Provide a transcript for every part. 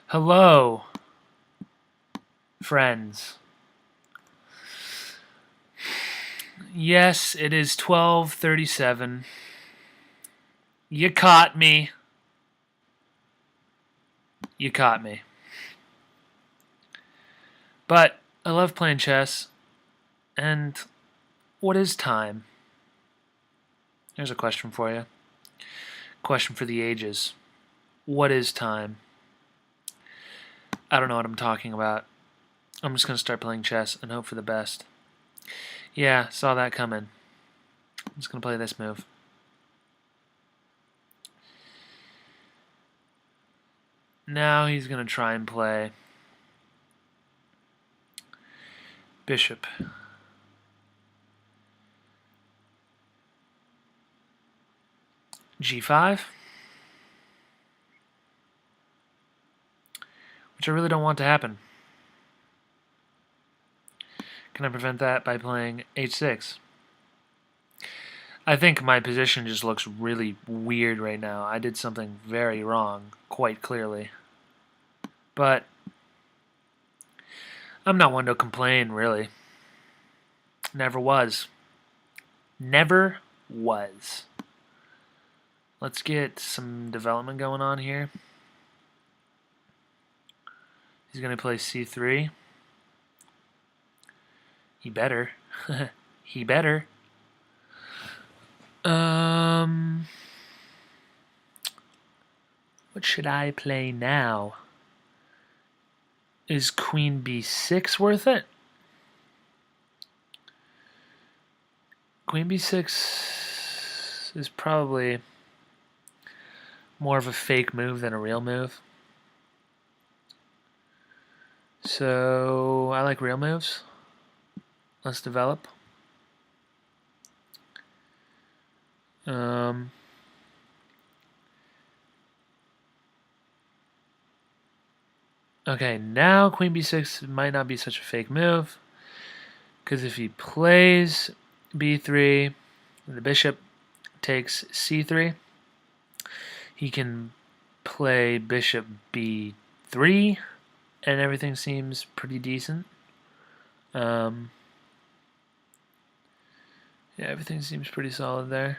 Hello, friends. Yes, it is 12:37. You caught me. You caught me. But I love playing chess. And what is time? Here's a question for you. Question for the ages. What is time? I don't know what I'm talking about. I'm just going to start playing chess and hope for the best. Yeah, saw that coming. I'm just going to play this move. Now he's going to try and play bishop. G5, which I really don't want to happen. Can I prevent that by playing h6? I think my position just looks really weird right now. I did something very wrong, quite clearly. But I'm not one to complain, really. Never was. Never was. Let's get some development going on here. He's going to play c3. He better. He better. What should I play now? Is queen b6 worth it? Queen b6 is probably more of a fake move than a real move. So I like real moves. Let's develop. Okay, now queen b6 might not be such a fake move, because if he plays b3, the bishop takes c3, he can play bishop b3, and everything seems pretty decent. Yeah, everything seems pretty solid there.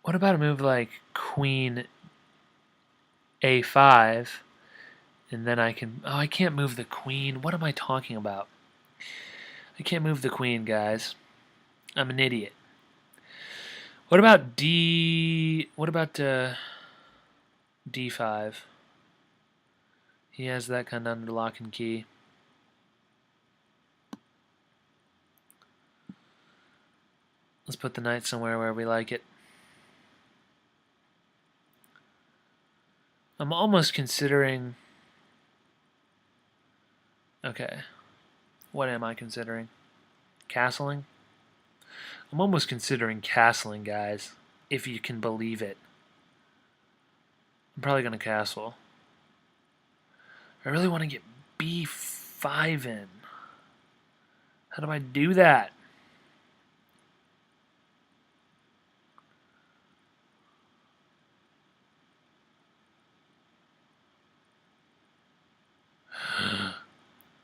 What about a move like queen a5, and then I can... Oh, I can't move the queen. What am I talking about? I can't move the queen, guys. I'm an idiot. What about d5? He has that kind of under lock and key. Let's put the knight somewhere where we like it. I'm almost considering... Okay. What am I considering? Castling? I'm almost considering castling, guys. If you can believe it. I'm probably going to castle. I really want to get b5 in. How do I do that?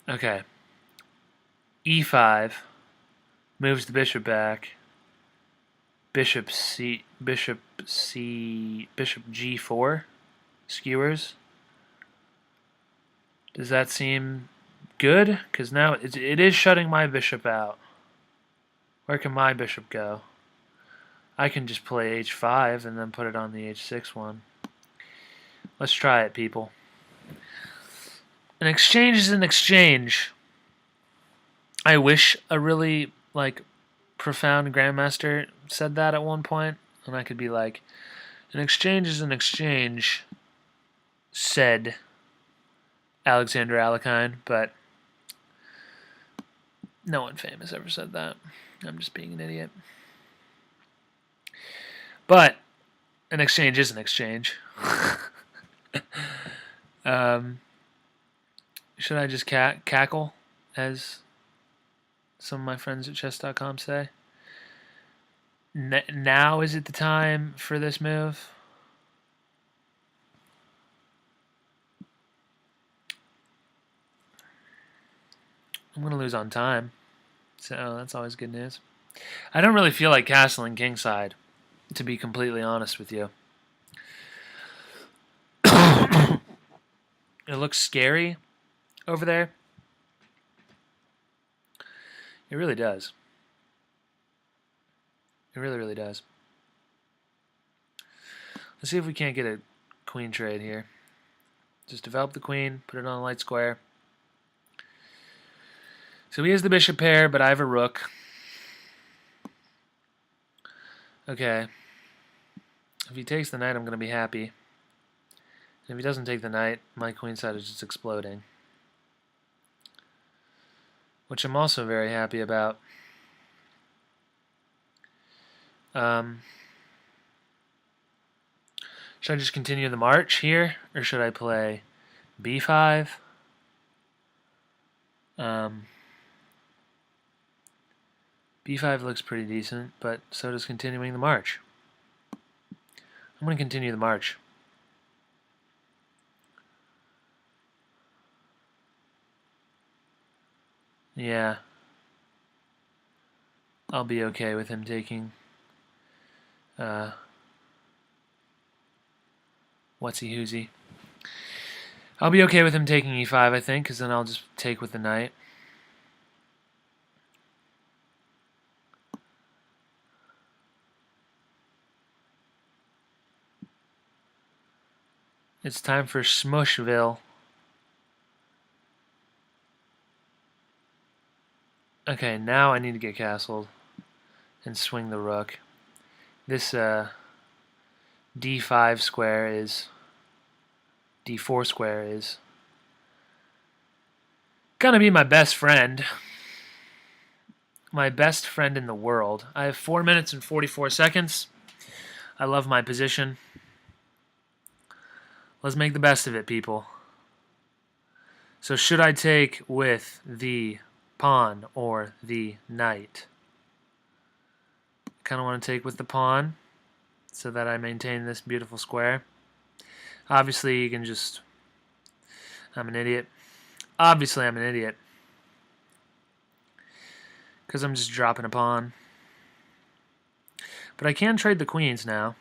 Okay. e5 moves the bishop back. Bishop g4 skewers. Does that seem good? Because now it is shutting my bishop out. Where can my bishop go? I can just play h5 and then put it on the h6 one. Let's try it, people. An exchange is an exchange. I wish a really profound grandmaster said that at one point, and I could be like, an exchange is an exchange, said Alexander Alekhine, but no one famous ever said that. I'm just being an idiot. But an exchange is an exchange. Should I just cackle, as some of my friends at chess.com say? Now is it the time for this move? I'm going to lose on time. So that's always good news. I don't really feel like castling kingside, to be completely honest with you. It looks scary over there. It really does. It really, really does. Let's see if we can't get a queen trade here. Just develop the queen, put it on a light square. So he has the bishop pair, but I have a rook. Okay. If he takes the knight, I'm going to be happy. And if he doesn't take the knight, my queenside is just exploding. Which I'm also very happy about. Should I just continue the march here? Or should I play b5? B5 looks pretty decent, but so does continuing the march. I'm going to continue the march. Yeah. I'll be okay with him taking what's-he who's-he. I'll be okay with him taking e5, I think, because then I'll just take with the knight. It's time for Smushville. Okay, now I need to get castled and swing the rook. This d5 square is d4 square is gonna be my best friend. My best friend in the world. I have 4 minutes and 44 seconds. I love my position. Let's make the best of it, people. So should I take with the pawn or the knight? I kind of want to take with the pawn so that I maintain this beautiful square. Obviously, you can just... I'm an idiot. Obviously, I'm an idiot. Because I'm just dropping a pawn. But I can trade the queens now.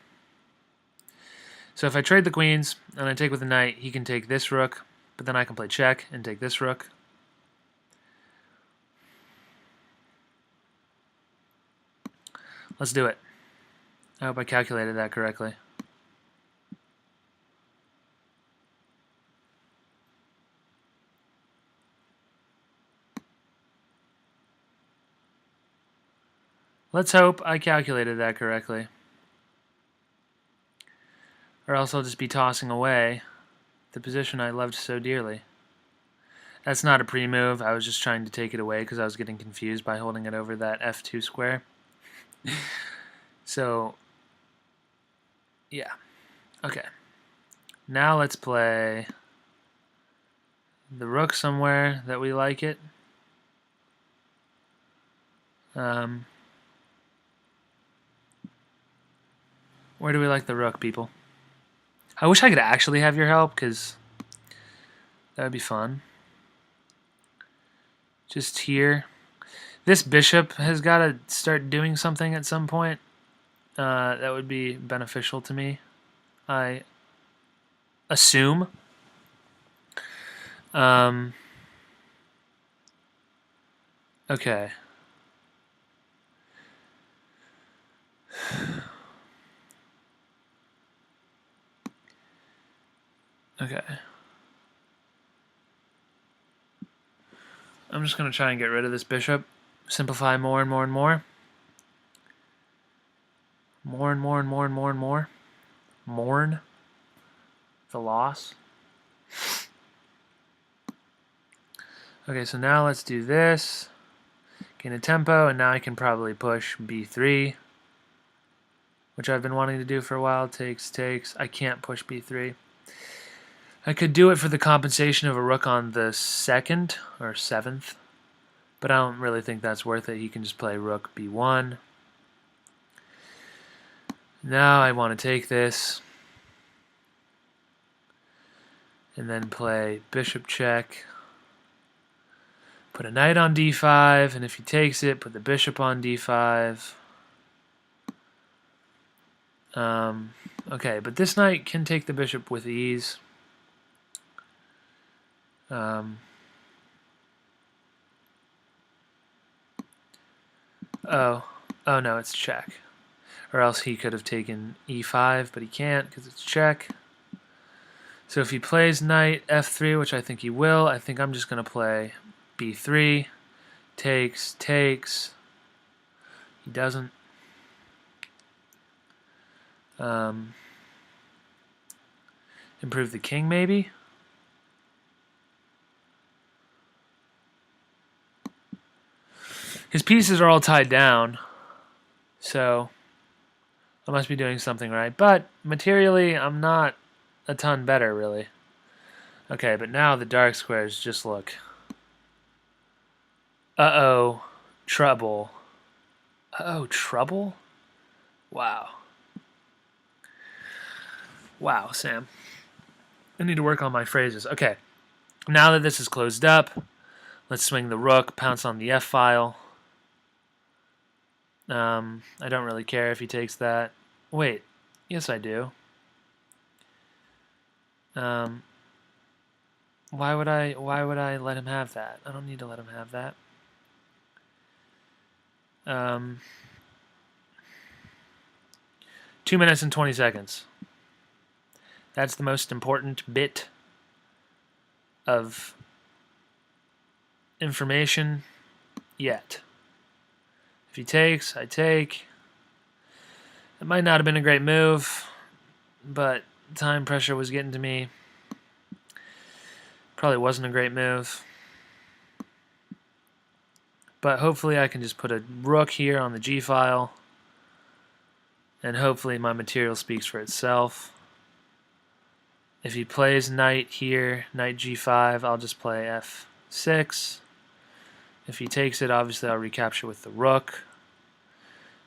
So if I trade the queens and I take with the knight, he can take this rook, but then I can play check and take this rook. Let's do it. I hope I calculated that correctly. Let's hope I calculated that correctly. Or else I'll just be tossing away the position I loved so dearly. That's not a pre-move. I was just trying to take it away because I was getting confused by holding it over that f2 square. So, yeah. Okay. Now let's play the rook somewhere that we like it. Where do we like the rook, people? I wish I could actually have your help, because that would be fun. Just here. This bishop has got to start doing something at some point. That would be beneficial to me, I assume. Okay. Okay. I'm just going to try and get rid of this bishop. Simplify more and more and more. More and more and more and more and more. Mourn the loss. Okay, so now let's do this. Gain a tempo, and now I can probably push b3, which I've been wanting to do for a while. Takes, takes. I can't push b3. I could do it for the compensation of a rook on the 2nd or 7th, but I don't really think that's worth it. He can just play rook b1. Now I want to take this and then play bishop check. Put a knight on d5, and if he takes it, put the bishop on d5. Okay, but this knight can take the bishop with ease. Oh no, it's check. Or else he could have taken e5, but he can't because it's check. So if he plays knight f3, which I think he will, I think I'm just going to play b3. Takes. He doesn't. Improve the king, maybe? His pieces are all tied down, so I must be doing something right. But materially, I'm not a ton better, really. Okay, but now the dark squares just look... Uh-oh. Trouble. Uh-oh, trouble? Wow. Wow, Sam. I need to work on my phrases. Okay, now that this is closed up, let's swing the rook, pounce on the f-file. I don't really care if he takes that. Wait, yes I do. Why would I let him have that? I don't need to let him have that. 2 minutes and 20 seconds. That's the most important bit of information yet. If he takes, I take. It might not have been a great move, but time pressure was getting to me. Probably wasn't a great move. But hopefully I can just put a rook here on the g-file, and hopefully my material speaks for itself. If he plays knight here, knight g5, I'll just play f6. If he takes it, obviously I'll recapture with the rook.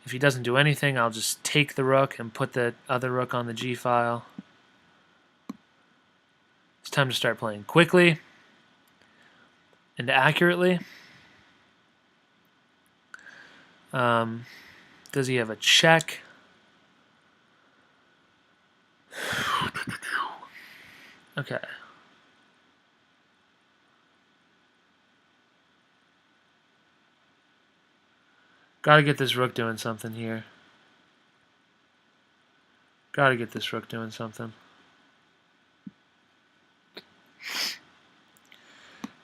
If he doesn't do anything, I'll just take the rook and put the other rook on the g-file. It's time to start playing quickly and accurately. Does he have a check? Okay. Gotta get this rook doing something here. Gotta get this rook doing something.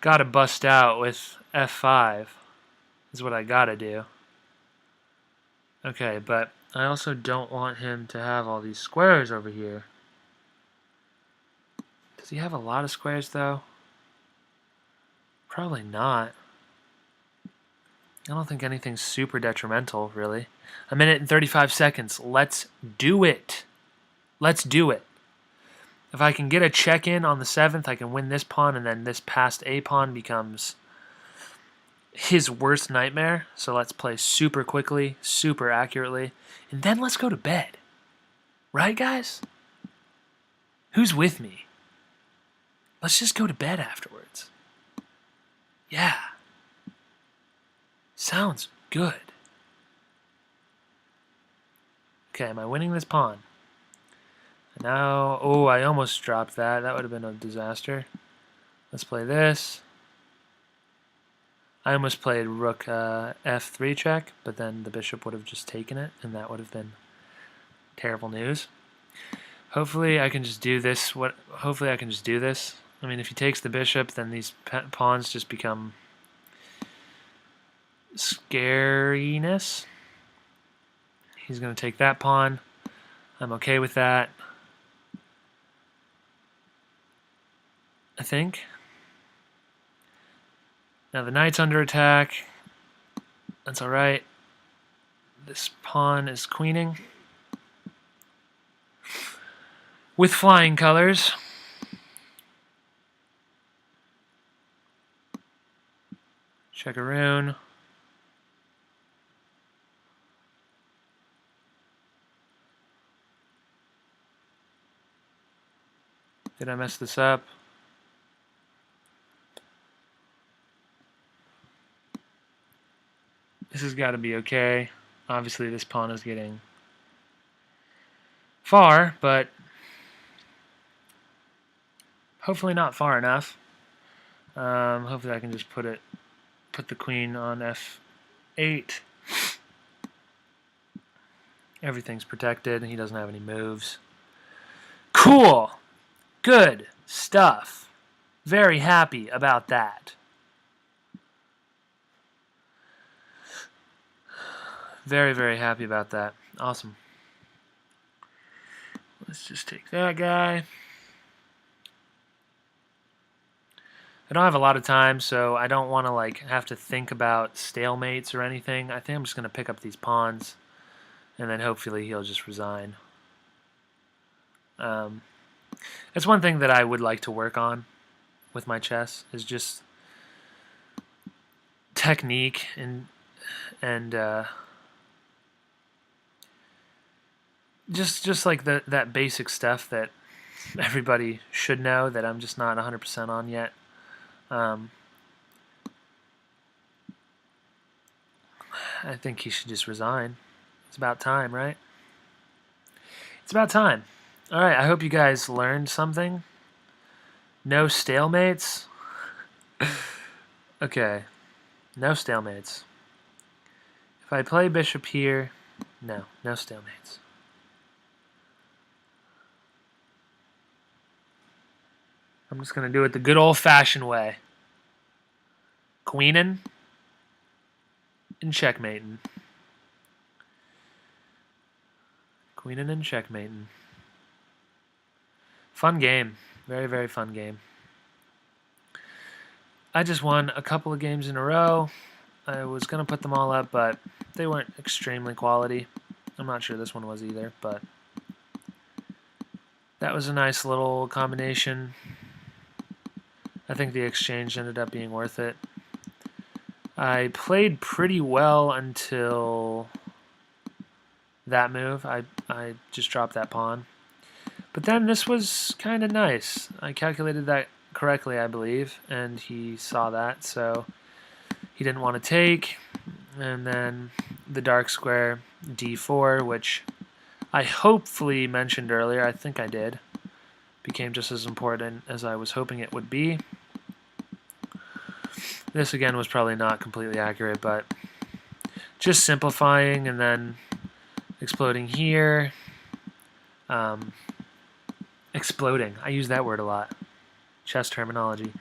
Gotta bust out with f5 is what I gotta do. Okay, but I also don't want him to have all these squares over here. Does he have a lot of squares, though? Probably not. I don't think anything's super detrimental, really. A minute and 35 seconds. Let's do it. Let's do it. If I can get a check-in on the 7th, I can win this pawn, and then this passed A pawn becomes his worst nightmare. So let's play super quickly, super accurately, and then let's go to bed. Right, guys? Who's with me? Let's just go to bed afterwards. Yeah. Sounds good. Okay, am I winning this pawn? Now, oh, I almost dropped that. That would have been a disaster. Let's play this. I almost played rook f3 check, but then the bishop would have just taken it, and that would have been terrible news. Hopefully I can just do this. Hopefully I can just do this. I mean, if he takes the bishop, then these pawns just become scariness. He's going to take that pawn. I'm okay with that. I think. Now the knight's under attack. That's alright. This pawn is queening. With flying colors. Checkaroon. Did I mess this up? This has got to be okay. Obviously, this pawn is getting far, but hopefully not far enough. Hopefully I can just put the queen on f8. Everything's protected. He doesn't have any moves. Cool. Good stuff. Very happy about that. Very, very happy about that. Awesome. Let's just take that guy. I don't have a lot of time, so I don't want to have to think about stalemates or anything. I think I'm just going to pick up these pawns, and then hopefully he'll just resign. That's one thing that I would like to work on with my chess, is just technique and just like that basic stuff that everybody should know that I'm just not 100% on yet. I think he should just resign. It's about time, right? It's about time. All right, I hope you guys learned something. No stalemates. Okay, no stalemates. If I play bishop here, no stalemates. I'm just going to do it the good old-fashioned way. Queening and checkmating. Queening and checkmating. Fun game. Very, very fun game. I just won a couple of games in a row. I was going to put them all up, but they weren't extremely quality. I'm not sure this one was either, but that was a nice little combination. I think the exchange ended up being worth it. I played pretty well until that move. I just dropped that pawn. But then this was kind of nice. I calculated that correctly, I believe, and he saw that, so he didn't want to take. And then the dark square d4, which I hopefully mentioned earlier, I think I did, became just as important as I was hoping it would be. This again was probably not completely accurate, but just simplifying and then exploding here. Exploding. I use that word a lot. Chess terminology.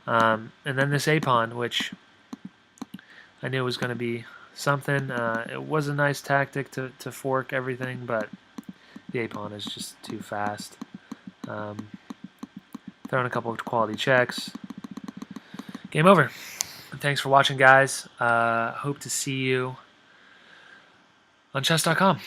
And then this a-pawn, which I knew was going to be something. It was a nice tactic to fork everything, but the a-pawn is just too fast. Throwing a couple of quality checks. Game over. Thanks for watching, guys. Hope to see you on chess.com.